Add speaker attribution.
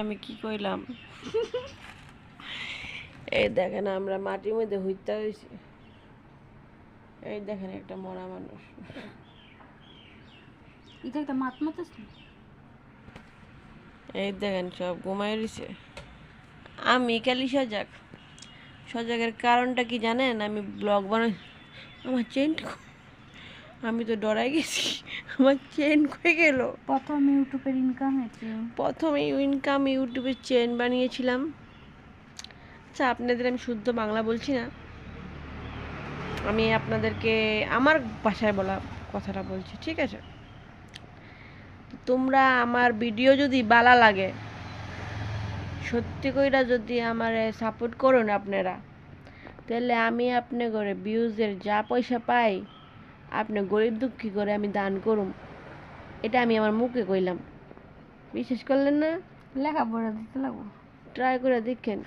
Speaker 1: আমি কি কইলাম? এই দেখেন আমরা মাটির মধ্যে হইতে হয়েছি। এই দেখেন একটা মরা মানুষ।
Speaker 2: এটা একটা মাত মাতাস না।
Speaker 1: এই দেখেন সব ঘুমাই রয়েছে। আমি খালি সজাগ। সজাগের কারণটা কি জানেন? আমি ব্লগ বানাই। আমার চেন, আমি তো ডরাই গেছি। আমার চেন কই গেল?
Speaker 2: প্রথম ইউটিউবের ইনকাম হয়েছে।
Speaker 1: প্রথমে ইনকাম ইউটিউবে চেন বানিয়েছিলাম। আচ্ছা, আপনাদের আমি শুদ্ধ বাংলা বলছি না, আমি আপনাদেরকে আমার ভাষায় বলা কথাটা বলছি, ঠিক আছে? তোমরা আমার ভিডিও যদি ভালো লাগে, সত্যি কইরা যদি আমার সাপোর্ট করুন আপনারা, তাহলে আমি আপনি করে ভিউজের যা পয়সা পাই, আপনি গরিব দুঃখী করে আমি দান করুম। এটা আমি আমার মুখে কইলাম, বিশ্বাস করলেন না?
Speaker 2: লেখাপড়া দিতে লাগবো।
Speaker 1: ট্রাই করে দেখেন।